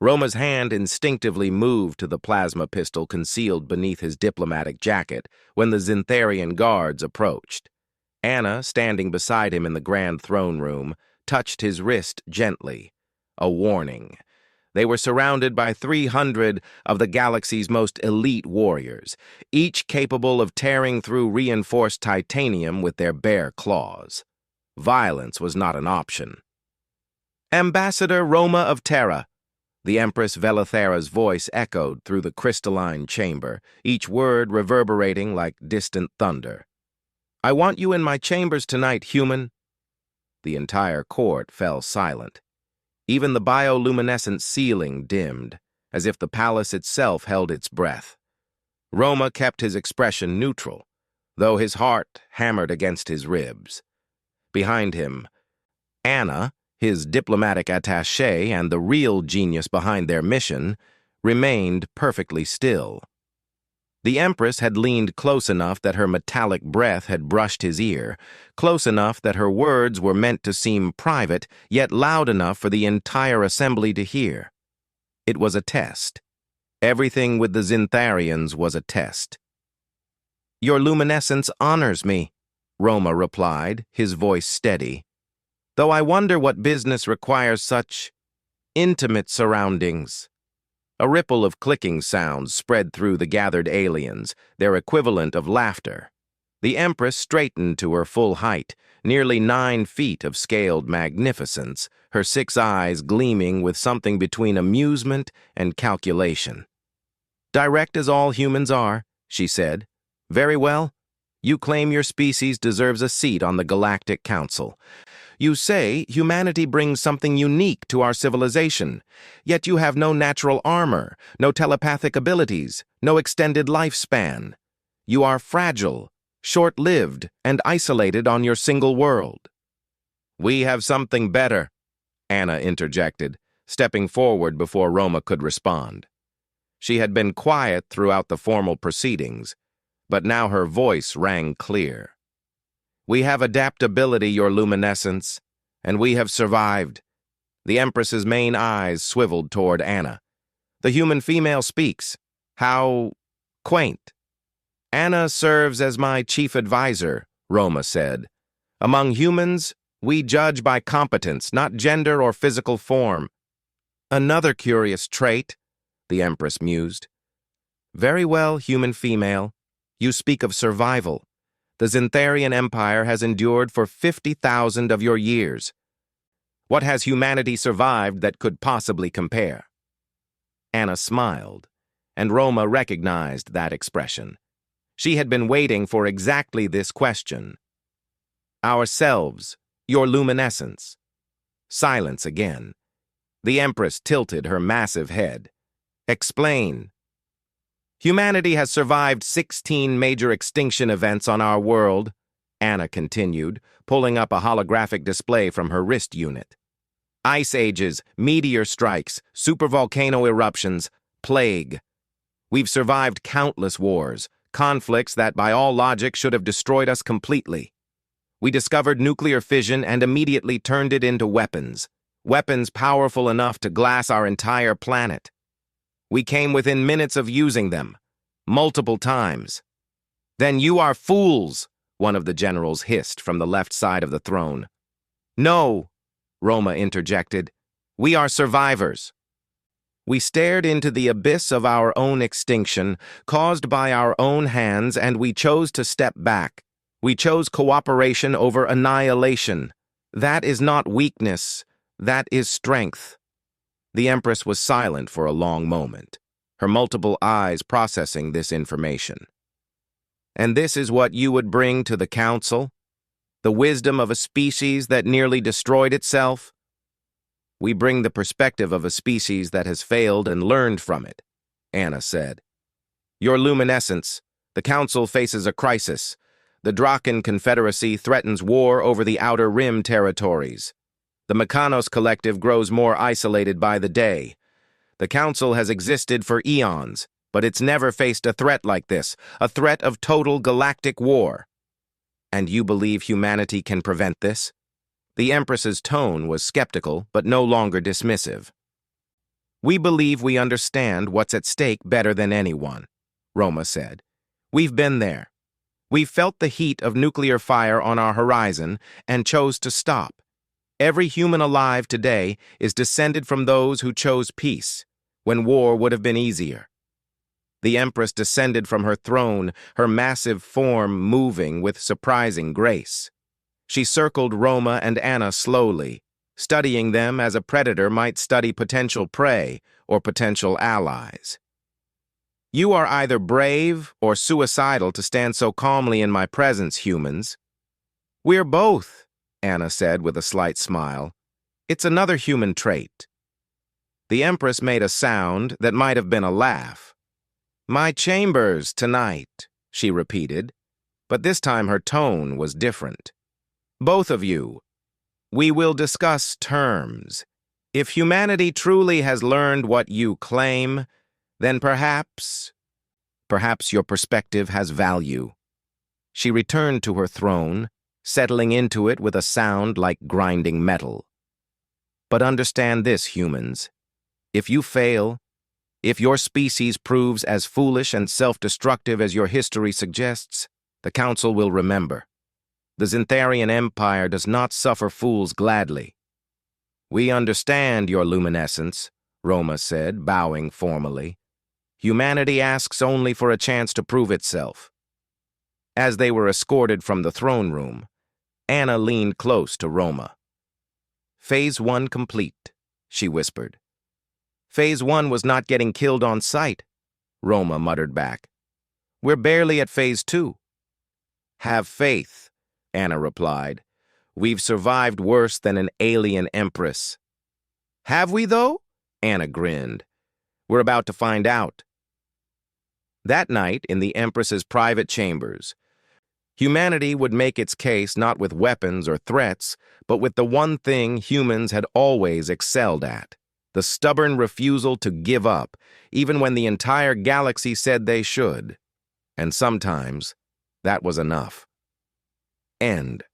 Roma's hand instinctively moved to the plasma pistol concealed beneath his diplomatic jacket when the Zintharian guards approached. Anna, standing beside him in the grand throne room, touched his wrist gently. A warning. They were surrounded by 300 of the galaxy's most elite warriors, each capable of tearing through reinforced titanium with their bare claws. Violence was not an option. "Ambassador Roma of Terra," the Empress Velithera's voice echoed through the crystalline chamber, each word reverberating like distant thunder. "I want you in my chambers tonight, human." The entire court fell silent. Even the bioluminescent ceiling dimmed, as if the palace itself held its breath. Roma kept his expression neutral, though his heart hammered against his ribs. Behind him, Anna, his diplomatic attaché and the real genius behind their mission, remained perfectly still. The Empress had leaned close enough that her metallic breath had brushed his ear, close enough that her words were meant to seem private, yet loud enough for the entire assembly to hear. It was a test. Everything with the Zintharians was a test. "Your luminescence honors me," Roma replied, his voice steady. "Though I wonder what business requires such intimate surroundings." A ripple of clicking sounds spread through the gathered aliens, their equivalent of laughter. The Empress straightened to her full height, nearly 9 feet of scaled magnificence, her 6 eyes gleaming with something between amusement and calculation. "Direct as all humans are," she said. "Very well. You claim your species deserves a seat on the Galactic Council. You say humanity brings something unique to our civilization, yet you have no natural armor, no telepathic abilities, no extended lifespan. You are fragile, short-lived, and isolated on your single world." "We have something better," Anna interjected, stepping forward before Roma could respond. She had been quiet throughout the formal proceedings, but now her voice rang clear. "We have adaptability, your luminescence, and we have survived." The Empress's main eyes swiveled toward Anna. "The human female speaks. How quaint." "Anna serves as my chief advisor," Roma said. "Among humans, we judge by competence, not gender or physical form." "Another curious trait," the Empress mused. "Very well, human female. You speak of survival. The Zintharian Empire has endured for 50,000 of your years. What has humanity survived that could possibly compare?" Anna smiled, and Roma recognized that expression. She had been waiting for exactly this question. "Ourselves, your luminescence." Silence again. The Empress tilted her massive head. "Explain." "Humanity has survived 16 major extinction events on our world," Anna continued, pulling up a holographic display from her wrist unit. "Ice ages, meteor strikes, supervolcano eruptions, plague. We've survived countless wars, conflicts that by all logic should have destroyed us completely. We discovered nuclear fission and immediately turned it into weapons, weapons powerful enough to glass our entire planet. We came within minutes of using them, multiple times. Then you are fools," one of the generals hissed from the left side of the throne. "No," Roma interjected. "We are survivors. We stared into the abyss of our own extinction, caused by our own hands, and we chose to step back. We chose cooperation over annihilation. That is not weakness, that is strength." The Empress was silent for a long moment, her multiple eyes processing this information. "And this is what you would bring to the Council? The wisdom of a species that nearly destroyed itself?" "We bring the perspective of a species that has failed and learned from it," Anna said. "Your luminescence, the Council faces a crisis. The Draken Confederacy threatens war over the Outer Rim territories. The Mechanos Collective grows more isolated by the day. The Council has existed for eons, but it's never faced a threat like this, a threat of total galactic war. And you believe humanity can prevent this?" The Empress's tone was skeptical, but no longer dismissive. We believe we understand what's at stake better than anyone, Roma said. We've been there. We've felt the heat of nuclear fire on our horizon and chose to stop. Every human alive today is descended from those who chose peace, when war would have been easier. The Empress descended from her throne, her massive form moving with surprising grace. She circled Roma and Anna slowly, studying them as a predator might study potential prey or potential allies. You are either brave or suicidal to stand so calmly in my presence, humans. We're both, Anna said with a slight smile. It's another human trait. The Empress made a sound that might have been a laugh. My chambers tonight, she repeated, but this time her tone was different. Both of you, we will discuss terms. If humanity truly has learned what you claim, then perhaps your perspective has value. She returned to her throne, settling into it with a sound like grinding metal. But understand this, humans. If you fail, if your species proves as foolish and self-destructive as your history suggests, the Council will remember. The Zintharian Empire does not suffer fools gladly. We understand your luminescence, Roma said, bowing formally. Humanity asks only for a chance to prove itself. As they were escorted from the throne room, Anna leaned close to Roma. Phase 1 complete, she whispered. Phase 1 was not getting killed on sight, Roma muttered back. We're barely at Phase 2. Have faith, Anna replied. We've survived worse than an alien Empress. Have we, though? Anna grinned. We're about to find out. That night, in the Empress's private chambers, humanity would make its case not with weapons or threats, but with the one thing humans had always excelled at. The stubborn refusal to give up, even when the entire galaxy said they should. And sometimes, that was enough. End.